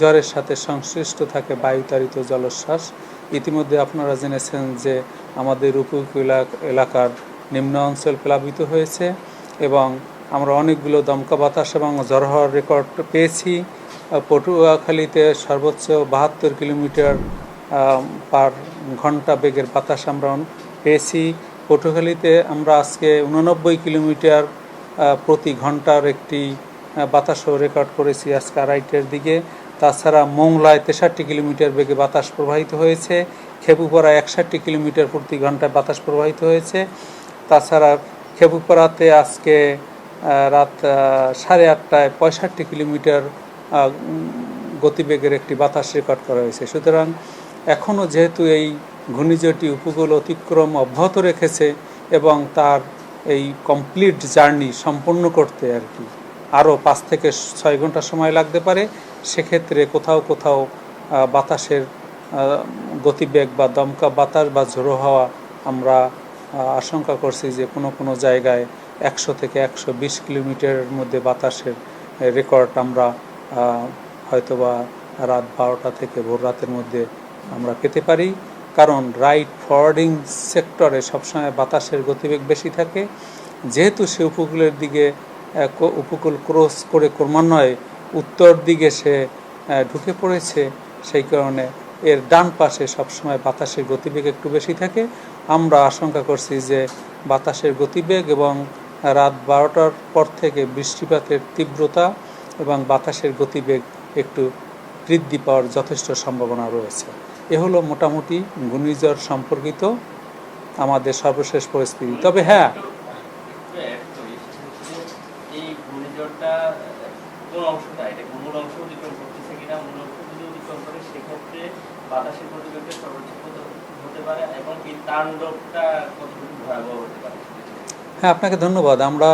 ঝড়ের সাথে সংশ্লিষ্ট থাকে বায়ুতাড়িত জলোচ্ছ্বাস। ইতিমধ্যে আপনারা জেনেছেন যে আমাদের উপকূল এলাকার নিম্ন অঞ্চল প্লাবিত হয়েছে এবং আমরা অনেকগুলো দমকা বাতাস এবং ঝড় হওয়ার রেকর্ড পেয়েছি। পটুয়াখালীতে সর্বোচ্চ 72 কিলোমিটার পার ঘন্টা বেগের বাতাস আমরা পেয়েছি। পটুয়াখালীতে আমরা আজকে 89 কিলোমিটার প্রতি ঘন্টার একটি বাতাসও রেকর্ড করেছি আজকে আড়াইটের দিকে। তাছাড়া মোংলায় 63 কিলোমিটার বেগে বাতাস প্রবাহিত হয়েছে। খেপুপাড়ায় 61 কিলোমিটার প্রতি ঘন্টায় বাতাস প্রবাহিত হয়েছে। তাছাড়া খেপুপাড়াতে আজকে রাত 8:30টায় 65 কিলোমিটার গতিবেগের একটি বাতাস রেকর্ড করা হয়েছে। সুতরাং এখনও যেহেতু এই ঘূর্ণিঝড়টি উপকূল অতিক্রম অব্যাহত রেখেছে এবং তার এই কমপ্লিট জার্নি সম্পন্ন করতে আরও 5 থেকে 6 ঘন্টা সময় লাগতে পারে, সেক্ষেত্রে কোথাও কোথাও বাতাসের গতিবেগ বা দমকা বাতাস বা ঝোড়ো হাওয়া আমরা আশঙ্কা করছি যে কোনো কোনো জায়গায় 100 থেকে 120 কিলোমিটারের মধ্যে বাতাসের রেকর্ড আমরা হয়তোবা রাত 12টা থেকে ভোর রাতের মধ্যে আমরা পেতে পারি। কারণ রাইট ফরওয়ার্ডিং সেক্টরে সবসময় বাতাসের গতিবেগ বেশি থাকে। যেহেতু সে উপকূলের দিকে উপকূল ক্রস করে ক্রমান্বয়ে উত্তর দিকে সে ঢুকে পড়েছে, সেই কারণে এর ডান পাশে সবসময় বাতাসের গতিবেগ একটু বেশি থাকে। আমরা আশঙ্কা করছি যে বাতাসের গতিবেগ এবং রাত 12টার পর থেকে বৃষ্টিপাতের তীব্রতা এবং বাতাসের গতিবেগ একটু বৃদ্ধি পাওয়ার যথেষ্ট সম্ভাবনা রয়েছে। এ হলো মোটামুটি ঘূর্ণিঝড় সম্পর্কিত আমাদের সর্বশেষ পরিস্থিতি। তবে হ্যাঁ, হ্যাঁ, আপনাকে ধন্যবাদ। আমরা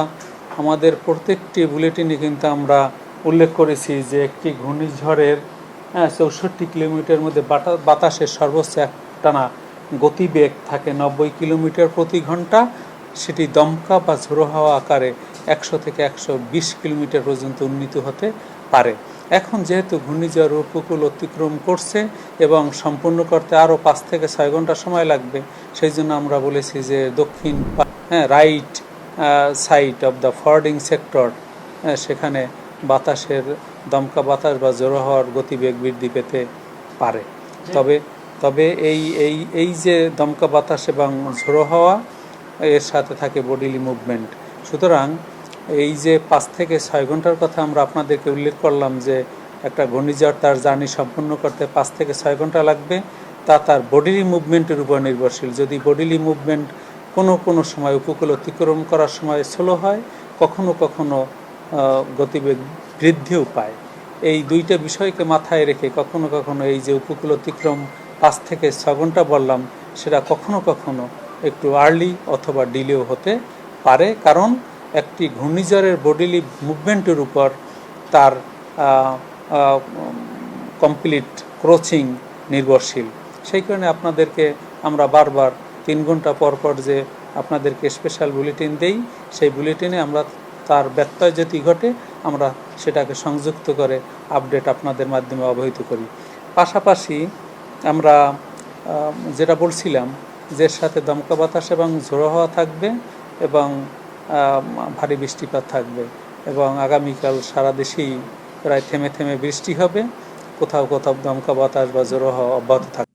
আমাদের প্রত্যেকটি বুলেটিনে কিন্তু আমরা উল্লেখ করেছি যে একটি ঘূর্ণিঝড়ের 64 কিলোমিটার মধ্যে বাতাসের সর্বোচ্চ একটানা গতিবেগ থাকে 90 কিলোমিটার প্রতি ঘন্টা। সেটি দমকা বা ঝোড়ো হাওয়া আকারে 100 থেকে 120 কিলোমিটার পর্যন্ত উন্নীত হতে পারে। এখন যেহেতু ঘূর্ণিঝড় উপকূল অতিক্রম করছে এবং সম্পূর্ণ করতে আরও 5 থেকে 6 ঘন্টা সময় লাগবে, সেই জন্য আমরা বলেছি যে দক্ষিণ right side of the forwarding sector সেখানে বাতাসের দমকা বাতাস বা ঝোড়ো হাওয়ার গতিবেগ বৃদ্ধি পেতে পারে। তবে এই যে দমকা বাতাস এবং ঝোড়ো হাওয়া এর সাথে থাকে বডিলি মুভমেন্ট। সুতরাং এই যে 5 থেকে 6 ঘন্টার কথা আমরা আপনাদেরকে উল্লেখ করলাম যে একটা ঘূর্ণিঝড় তার জার্নি সম্পূর্ণ করতে 5 থেকে 6 ঘন্টা লাগবে, তা তার বডিলি মুভমেন্টের উপর নির্ভরশীল। যদি বডিলি মুভমেন্ট কোনো সময় উপকূল অতিক্রম করার সময় স্লো হয়, কখনো গতিবেগ বৃদ্ধিও পায়। এই দুইটা বিষয়কে মাথায় রেখে কখনো এই যে উপকূল অতিক্রম 5 থেকে 6 ঘন্টা বললাম, সেটা কখনো একটু আর্লি অথবা ডিলেও হতে পারে। কারণ একটি ঘূর্ণিঝড়ের বডিলি মুভমেন্টের উপর তার কমপ্লিট ক্রসিং নির্ভরশীল। সেই কারণে আপনাদেরকে আমরা বারবার 3 ঘন্টা পর যে আপনাদেরকে স্পেশাল বুলেটিন দেই, সেই বুলেটিনে আমরা তার ব্যত্যয় যদি ঘটে আমরা সেটাকে সংযুক্ত করে আপডেট আপনাদের মাধ্যমে অবহিত করি। পাশাপাশি আমরা যেটা বলছিলাম যে সাথে দমকা বাতাস এবং ঝোড়ো হাওয়া থাকবে এবং ভারী বৃষ্টিপাত থাকবে এবং আগামীকাল সারা দেশেই প্রায় থেমে বৃষ্টি হবে, কোথাও দমকা বাতাস বা ঝোড়ো হাওয়া অব্যাহত থাকবে।